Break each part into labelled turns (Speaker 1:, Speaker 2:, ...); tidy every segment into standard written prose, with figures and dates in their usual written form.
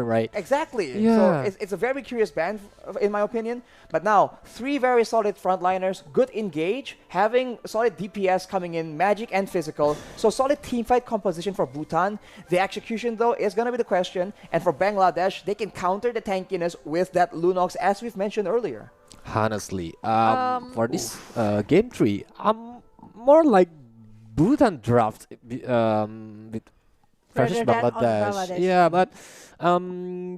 Speaker 1: right?
Speaker 2: Exactly.
Speaker 1: Yeah.
Speaker 2: So it's a very curious band, in my opinion. But now, three very solid frontliners, good engage, having solid DPS coming in, magic and physical. So solid teamfight composition for Bhutan. The execution, though, is going to be the question. And for Bangladesh, they can counter the tankiness with that Lunox, as we've mentioned earlier.
Speaker 1: Honestly, for this game 3, I'm more like Bhutan draft with versus
Speaker 3: Rather than on
Speaker 1: Bangladesh.
Speaker 3: Bangladesh.
Speaker 1: Yeah, but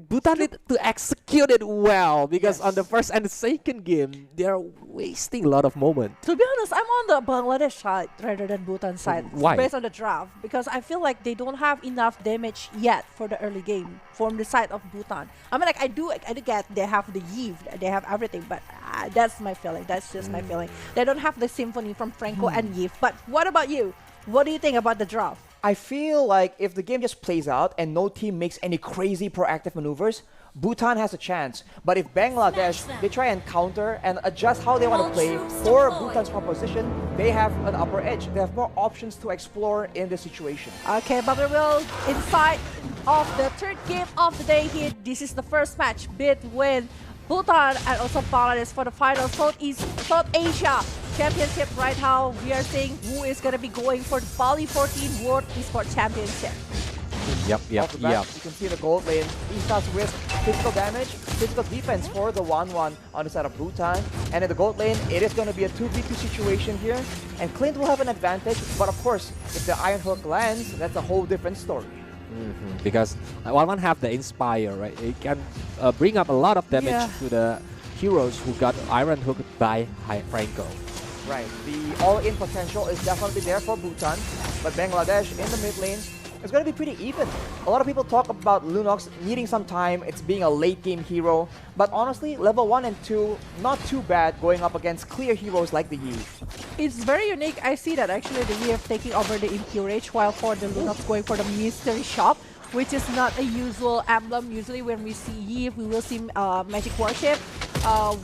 Speaker 1: Bhutan need to execute it well because on the
Speaker 2: Yes.
Speaker 1: first and the second game, they are wasting a lot of moment.
Speaker 3: To be honest, I'm on the Bangladesh side rather than Bhutan side.
Speaker 1: Why?
Speaker 3: Based on the draft. Because I feel like they don't have enough damage yet for the early game from the side of Bhutan. I mean, like, I do get they have the Eve, they have everything, but that's my feeling. That's just my feeling. They don't have the symphony from Franco and Eve. But what about you? What do you think about the draft?
Speaker 2: I feel like if the game just plays out and no team makes any crazy proactive maneuvers, Bhutan has a chance. But if Bangladesh, they try and counter and adjust how they want to play for Bhutan's composition, they have an upper edge. They have more options to explore in this situation.
Speaker 3: Okay, but we will inside of the third game of the day here. This is the first match between Bhutan and also Bangladesh for the final South Asia Championship. Right now, we are seeing who is going to be going for the Bali 14 World Esports Championship.
Speaker 1: Yep.
Speaker 2: You can see the gold lane. Eastars risk physical damage, physical defense for the 1-1 on the side of Bhutan. And in the gold lane, it is going to be a 2v2 situation here. And Clint will have an advantage. But of course, if the Iron Hook lands, that's a whole different story.
Speaker 1: Because one have the Inspire, right? It can bring up a lot of damage to the heroes who got Iron Hook by Franco.
Speaker 2: Right. The all-in potential is definitely there for Bhutan. But Bangladesh in the mid lane, it's going to be pretty even. A lot of people talk about Lunox needing some time, it's being a late game hero, but honestly, level 1 and 2, not too bad going up against clear heroes like the Yi.
Speaker 3: It's very unique. I see that actually the EF taking over the Impurage while for the Lunox going for the Mystery Shop, which is not a usual emblem. Usually when we see Eve, we will see Magic Worship.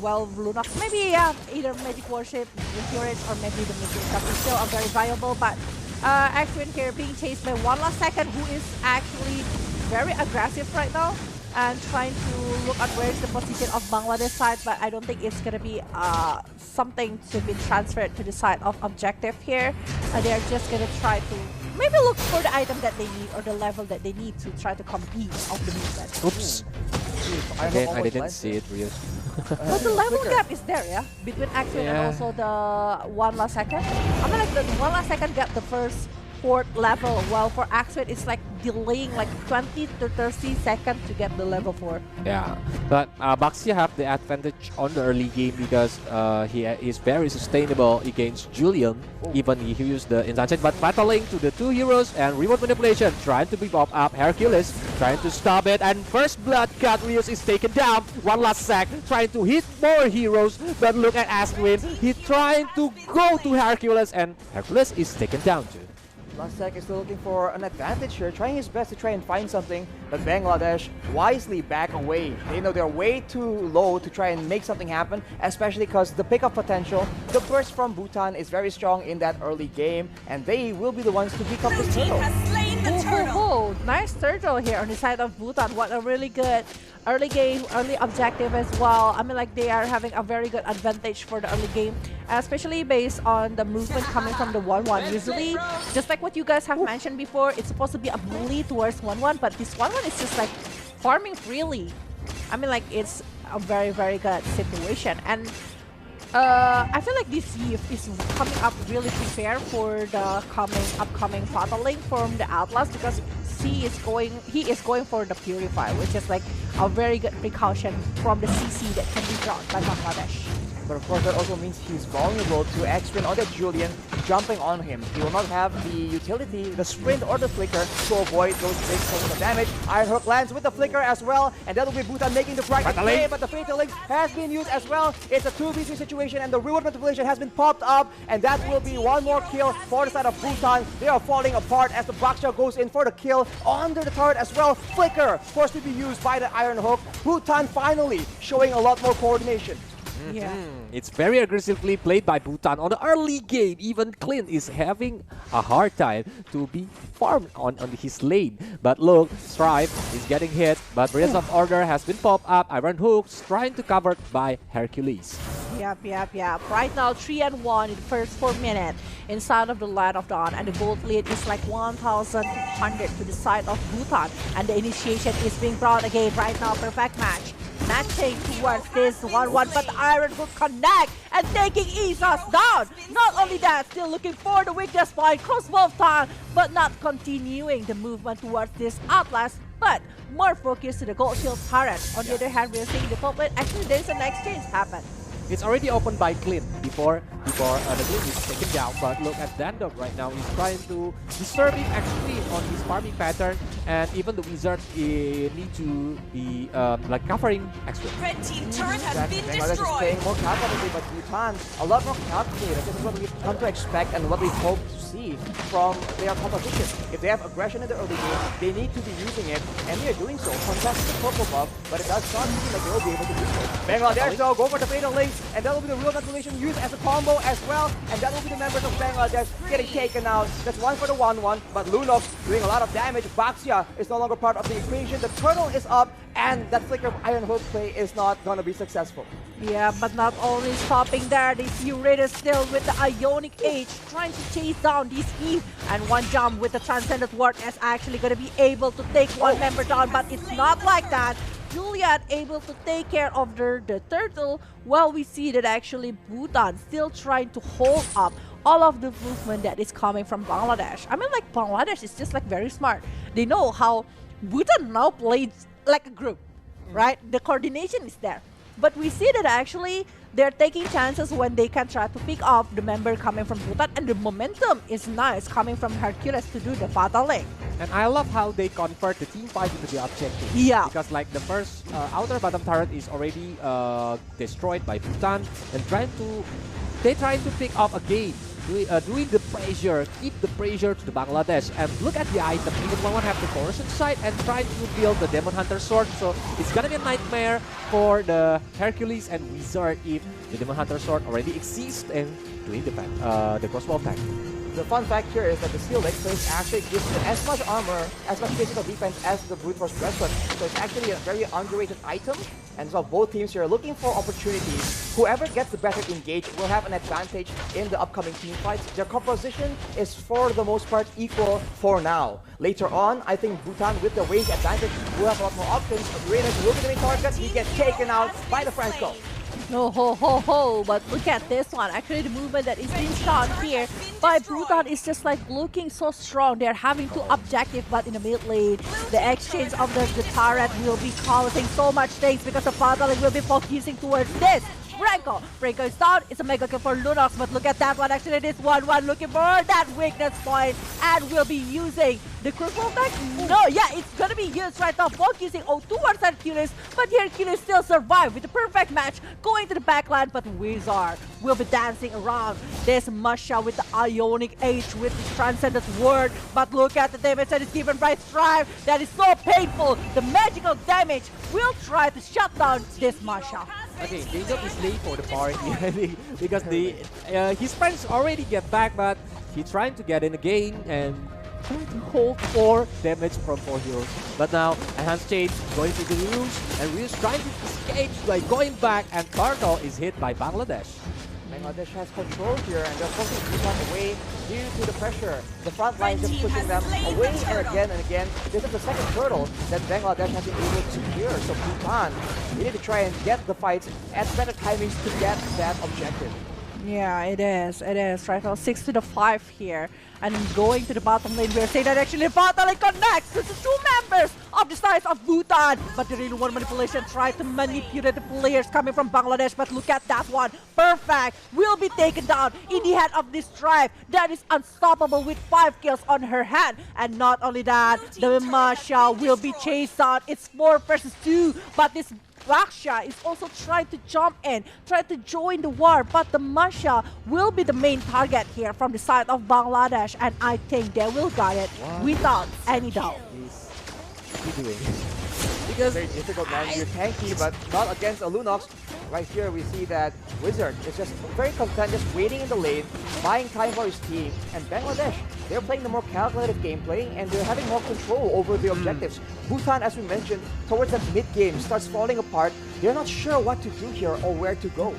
Speaker 3: Well, Lunox, maybe either Magic Worship, Impurage, or maybe the Mystery Shop is still very viable, but Axwin here being chased by One Last Second, who is actually very aggressive right now and trying to look at where is the position of Bangladesh side, but I don't think it's going to be something to be transferred to the side of objective here. They're just going to try to maybe look for the item that they need or the level that they need to try to compete of the movement.
Speaker 1: Oops. I didn't see it, Rios.
Speaker 3: But the level gap is there, yeah? Between Axwin and also the One Last Second. I mean, like the One Last Second got the first 4th level, while for Axwin it's like delaying like 20 to 30 seconds to get the level 4.
Speaker 1: Yeah, but Baxia have the advantage on the early game because he is very sustainable against Julian, even he used the Enchanted, but battling to the 2 heroes and remote manipulation, trying to beat up Hercules, trying to stop it, and first blood cut, Rios is taken down. One last sack, trying to hit more heroes, but look at Aswin, he's trying to go to Hercules, and Hercules is taken down too.
Speaker 2: Lasek is still looking for an advantage here, trying his best to try and find something, but Bangladesh wisely back away. They know they're way too low to try and make something happen, especially because the pickup potential, the burst from Bhutan is very strong in that early game, and they will be the ones to pick up this turtle.
Speaker 3: Nice turtle here on the side of Bhutan. What a really good early game, early objective as well. I mean, like they are having a very good advantage for the early game, especially based on the movement coming from the 1-1. Usually, just like what you guys have mentioned before, it's supposed to be a melee towards 1-1, but this 1-1 is just like farming freely. I mean, like it's a very, very good situation. And I feel like this Eve is coming up really prepared for the upcoming battling from the Atlas, because he is going for the Purify, which is like a very good precaution from the CC that can be brought by Bangladesh.
Speaker 2: But of course, that also means he's vulnerable to X-Win or that Julian jumping on him. He will not have the utility, the sprint or the flicker to avoid those big sources of damage. Iron Hook lands with the flicker as well, and that will be Bhutan making the right play, but the Fatal Link has been used as well. It's a 2v3 situation, and the reward manipulation has been popped up, and that will be one more kill for the side of Bhutan. They are falling apart as the Baksha goes in for the kill under the turret as well. Flicker forced to be used by the Iron Hook. Bhutan finally showing a lot more coordination.
Speaker 3: Yeah.
Speaker 1: It's very aggressively played by Bhutan on the early game. Even Clint is having a hard time to be farmed on his lane. But look, Stripe is getting hit, but Brilliance of Order has been popped up. Iron Hooks trying to cover by Hercules.
Speaker 3: Yep. Right now, 3-1 in the first 4 minutes inside of the Land of Dawn, and the gold lead is like 1,200 to the side of Bhutan, and the initiation is being brought again right now. Perfect match. Matching towards this 1-1, but the Iron Hook connect and taking Iesf down. Not only that, still looking for the weakness point, crossbow time, but not continuing the movement towards this Atlas, but more focused to the gold shield turret. On the other hand, we're seeing the top lane. Actually, there's an exchange happen.
Speaker 1: It's already opened by Clint before the Clint is taken down. But look at Dandok right now. He's trying to disturb him actually on his farming pattern, and even the wizard need to be like covering extra.
Speaker 4: Red team turret has been
Speaker 2: Bangladesh is
Speaker 4: destroyed.
Speaker 2: playing more calculatively, but Bhutan a lot more calculated. This is what we've come to expect and what we hope to see from their competition. If they have aggression in the early game, they need to be using it, and they are doing so. Contesting the purple buff, but it does not seem like they will be able to do so. Bangladesh though go for the fatal links, and that will be the real manipulation used as a combo as well, and that will be the members of Bangladesh getting taken out. That's one for the 1-1, but Lunok doing a lot of damage. Baxia is no longer part of the equation. The turtle is up, and that flicker of Iron Hook play is not going to be successful.
Speaker 3: Yeah, but not only stopping there, this Ureta still with the Ionic Age trying to chase down this Eve, and one jump with the Transcendent Ward is actually going to be able to take one member down, but it's not like that. Juliet able to take care of the turtle, while we see that actually Bhutan still trying to hold up all of the movement that is coming from Bangladesh. I mean, like, Bangladesh is just like very smart. They know how Bhutan now plays like a group, right? The coordination is there. But we see that actually they're taking chances when they can try to pick off the member coming from Bhutan, and the momentum is nice coming from Hercules to do the fatal link.
Speaker 1: And I love how they convert the team fight into the objective.
Speaker 3: Yeah.
Speaker 1: Because like the first outer bottom turret is already destroyed by Bhutan, and they're trying to pick up again. Doing the pressure, keep the pressure to the Bangladesh, and look at the item. Even one have the coercion side and try to build the Demon Hunter sword, so it's gonna be a nightmare for the Hercules and Wizard if the Demon Hunter sword already exists and doing the crossbow attack.
Speaker 2: The fun fact here is that the Steel Lake Place actually gives you as much armor, as much physical defense as the Brute Force Breastplate. So it's actually a very underrated item. And so both teams here are looking for opportunities. Whoever gets the better engage will have an advantage in the upcoming team fights. Their composition is for the most part equal for now. Later on, I think Bhutan with the range advantage will have a lot more options. Uranus will be the main target. He gets taken out by the Franco.
Speaker 3: No, ho, but look at this one. Actually, the movement that is being shown here by Bhutan is just like looking so strong. They're having two objectives, but in the mid lane, the exchange of the turret will be causing so much things because the Fataling will be focusing towards this. Franco is down. It's a mega kill for Lunox, but look at that one. Actually, it is 1-1 looking for that weakness point, and will be using the critical attack. No, yeah, it's gonna be used right now, focusing towards Hercules, but Hercules still survived with the perfect match, going to the backline, but Wizard will be dancing around this Masha with the Ionic Age with the Transcendent Word, but look at the damage that is given by Strive. That is so painful. The magical damage will try to shut down this Masha.
Speaker 1: Okay, Jacob is late for the party because his friends already get back, but he's trying to get in again and trying to hold 4 damage from 4 heroes. But now, Enhanced Change going to the Ryus, and Ryus trying to escape by going back, and Turtle is hit by Bangladesh.
Speaker 2: Bangladesh has control here, and they're forcing Bhutan away due to the pressure. The front line just pushing them away and again. This is the second turtle that Bangladesh has been able to clear. So Bhutan, they need to try and get the fights at better timings to get that objective.
Speaker 3: Yeah, it is. Right now, 6-5 here. And going to the bottom lane, we're saying that actually Bhutan connects to the 2 members of the size of Bhutan. But the really one manipulation tried to manipulate the players coming from Bangladesh. But look at that one. Perfect. Will be taken down in the head of this tribe. That is unstoppable with 5 kills on her hand. And not only that, the Masha will be chased out. It's 4 versus 2. But this Raksha is also trying to jump in, try to join the war, but the Masha will be the main target here from the side of Bangladesh, and I think they will get it without any doubt.
Speaker 1: He's doing. Because
Speaker 2: Very difficult, man. You're tanky, but not against a Lunox. Right here, we see that Wizard is just very content, just waiting in the lane, buying time for his team. And Bangladesh, they're playing the more calculated gameplay, and they're having more control over the objectives. Bhutan, as we mentioned, towards that mid-game, starts falling apart. They're not sure what to do here or where to go.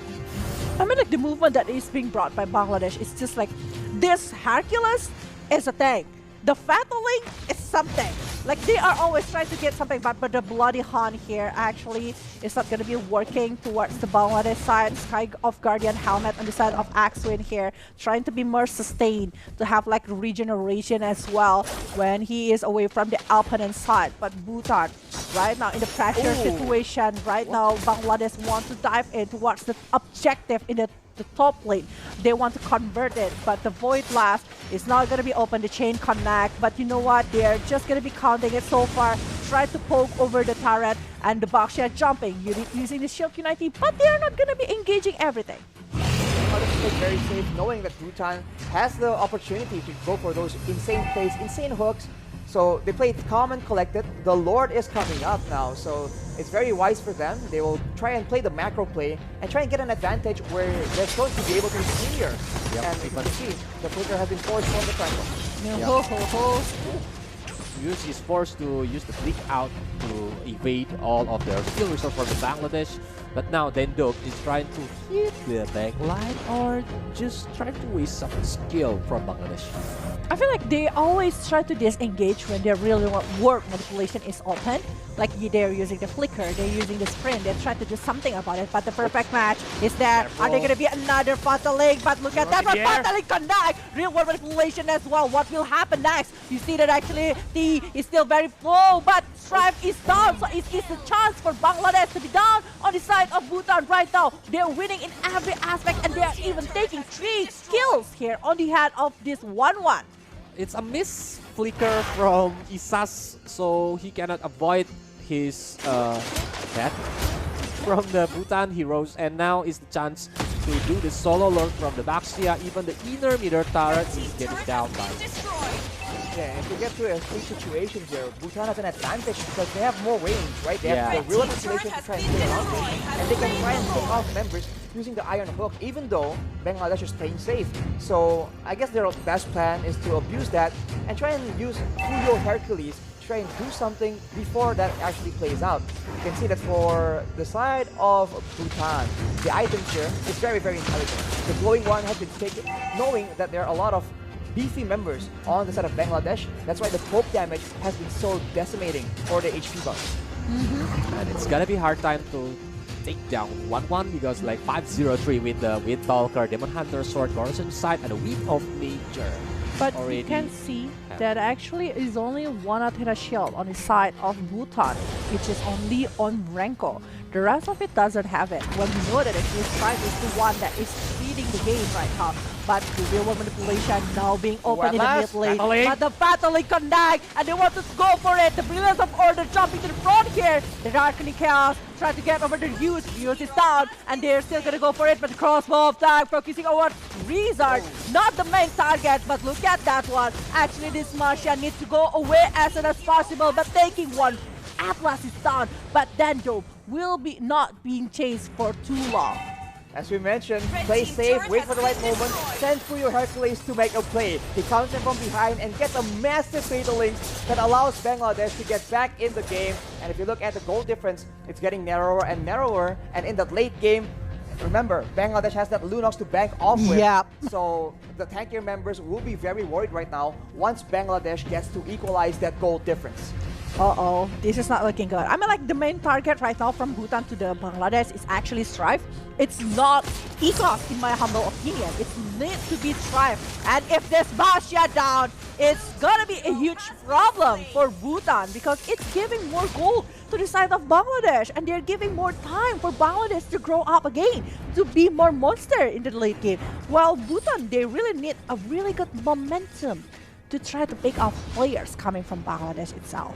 Speaker 3: I mean, like the movement that is being brought by Bangladesh is just like this Hercules is a thing. The Fataling is something. Like they are always trying to get something, but the Bloody Han here actually is not going to be working towards the Bangladesh side. Sky of Guardian Helmet on the side of Axwin here, trying to be more sustained, to have like regeneration as well when he is away from the opponent side. But Bhutan, right now in the pressure situation, right now Bangladesh want to dive in towards the objective in the top lane. They want to convert it, but the Void Blast is not going to be open, the chain connect. But you know what? They're just going to be counting it so far. Try to poke over the turret and the Baxia jumping using the Shield Q90, but they're not going to be engaging everything.
Speaker 2: Bangladesh is very safe knowing that Bhutan has the opportunity to go for those insane plays, insane hooks. So they play it calm and collected. The Lord is coming up now, so it's very wise for them. They will try and play the macro play and try and get an advantage where they're going to be able to clear. And you can see the flicker has been forced from the triangle.
Speaker 1: Use is forced to use the flick out to evade all of their skill resource from the Bangladesh. But now Dendok is trying to hit the backline or just trying to waste some skill from Bangladesh.
Speaker 3: I feel like they always try to disengage when their real work manipulation is open. Like they're using the flicker, they're using the sprint, they're trying to do something about it. But the perfect match is that. Are there going to be another Fatal Link? But look at that one, Fatal Link connect! Real world manipulation as well. What will happen next? You see that actually T is still very full, but Strife is down. So it's a chance for Bangladesh to be down on the side of Bhutan right now. They're winning in every aspect and they're even taking 3 kills here on the head of this 1-1.
Speaker 1: It's a miss flicker from Isas, so he cannot avoid his death from the Bhutan heroes. And now is the chance to do the solo lurk from the Baxia. Even the inner meter turret is getting down by.
Speaker 2: Yeah, if you get to a 3 situation here, Bhutan has an advantage because they have more range, right? They have the real manipulation to try and play around it, and they can try and pick off members using the Iron Hook, even though Bangladesh is playing safe. So I guess their best plan is to abuse that and try and use Fuyo Hercules to try and do something before that actually plays out. You can see that for the side of Bhutan, the items here is very, very intelligent. The glowing one has been taken, knowing that there are a lot of beefy members on the side of Bangladesh. That's why the poke damage has been so decimating for the HP buffs.
Speaker 1: And it's gonna be hard time to take down 1-1 because like 503 with the Windtalker, Demon Hunter, Sword, Morrison side, and a Weep of Nature.
Speaker 3: But you can see that actually is only one Athena shield on the side of Bhutan, which is only on Renko. The rest of it doesn't have it. When you know that actually Strife is the one that is feeding the game right now. But the real world manipulation now being open in the mid lane. But the Fatal Link connect and they want to go for it. The Brilliance of Order jumping to the front here. The Darkening Chaos trying to get over the Hughes. Hughes is down and they're still gonna go for it. But the crossbow attack focusing on Wizard. Not the main target, but look at that one. Actually, this Marcia needs to go away as soon as possible. But taking one. Atlas is down, but Dendo will be not being chased for too long.
Speaker 2: As we mentioned, play safe, wait for the right moment, send for your Hercules to make a play. He comes in from behind and gets a massive Fatal Link that allows Bangladesh to get back in the game. And if you look at the goal difference, it's getting narrower and narrower. And in that late game, remember, Bangladesh has that Lunox to bank off with.
Speaker 3: Yep.
Speaker 2: So the tankier members will be very worried right now once Bangladesh gets to equalize that goal difference.
Speaker 3: Uh-oh, this is not looking good. I mean, like, the main target right now from Bhutan to the Bangladesh is actually Strife. It's not Ecos, in my humble opinion. It needs to be Strife. And if this Bastia down, it's gonna be a huge problem for Bhutan because it's giving more gold to the side of Bangladesh and they're giving more time for Bangladesh to grow up again, to be more monster in the late game. While Bhutan, they really need a really good momentum to try to pick off players coming from Bangladesh itself.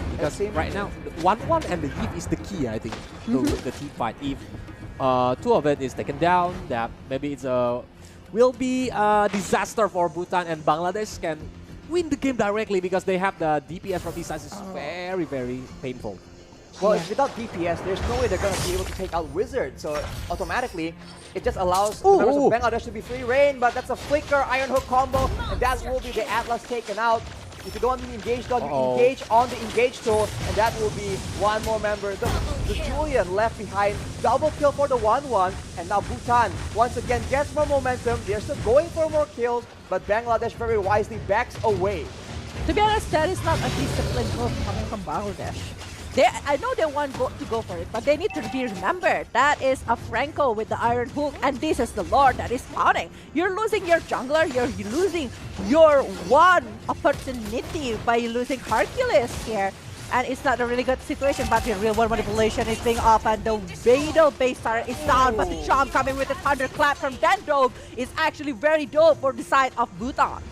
Speaker 1: Because right now, 1-1 and the Eve is the key, I think, to the team fight. If 2 of it is taken down, that maybe it's will be a disaster for Bhutan, and Bangladesh can win the game directly because they have the DPS from these sides is very, very painful.
Speaker 2: Well,
Speaker 3: Yeah.
Speaker 2: it's without DPS, there's no way they're going to be able to take out Wizard. So automatically, it just allows the members of Bangladesh to be free reign. But that's a flicker, Iron Hook combo, and that will be the Atlas taken out. If you don't want to be engaged on, you engage on the engage tool, and that will be one more member. The Julian left behind. Double kill for the 1-1, and now Bhutan once again gets more momentum. They're still going for more kills, but Bangladesh very wisely backs away.
Speaker 3: To be honest, that is not a disciplined move coming from Bangladesh. I know they want to go for it, but they need to be remembered. That is a Franco with the Iron Hook, and this is the Lord that is spawning. You're losing your jungler, you're losing your one opportunity by losing Hercules here. And it's not a really good situation, but the real world manipulation is being off, and the Beidou base turret is down, but the jump coming with the thunderclap from Dendro is actually very dope for the side of Bhutan.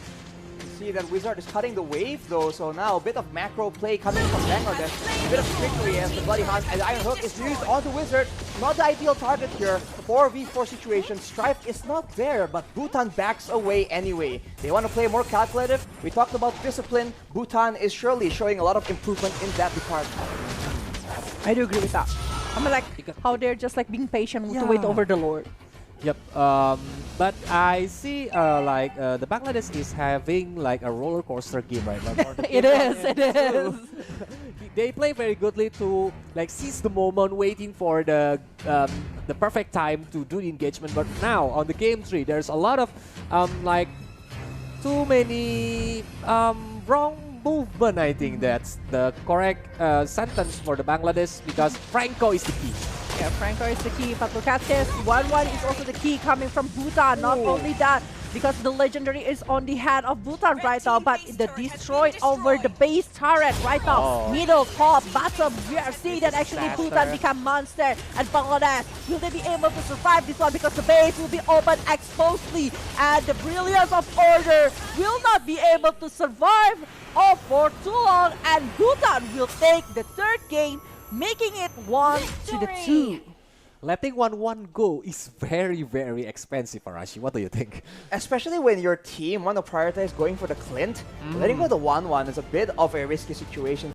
Speaker 2: See that Wizard is cutting the wave though, so now a bit of macro play coming from Bangladesh. A bit of trickery as the Bloody Hunt and Iron Hook is used onto Wizard. Not the ideal target here. 4v4 situation. Strife is not there, but Bhutan backs away anyway. They want to play more calculative. We talked about discipline. Bhutan is surely showing a lot of improvement in that department.
Speaker 3: I do agree with that. I mean, like, how they're just like being patient to wait over the Lord.
Speaker 1: Yep. But I see the Bangladesh is having like a roller coaster game right now.
Speaker 3: It is.
Speaker 1: They play very goodly to like seize the moment, waiting for the perfect time to do the engagement. But now on the game tree, there's a lot of like too many wrong movement. I think that's the correct sentence for the Bangladesh, because Franco is the key.
Speaker 3: Yeah, Franco is the key, but look at this. 1-1 is also the key coming from Bhutan. Not only that, because the legendary is on the hand of Bhutan right now, but the destroyed over the base turret right now. Middle, top, bottom. We are seeing that actually Bhutan become monster, and Bangladesh, will they be able to survive this one, because the base will be open exposely, and the brilliance of order will not be able to survive for too long, and Bhutan will take the third game, making it 1-2.
Speaker 1: Letting 1-1 go is very, very expensive, Arashi. What do you think?
Speaker 2: Especially when your team want to prioritize going for the Clint. Letting go the 1-1 is a bit of a risky situation.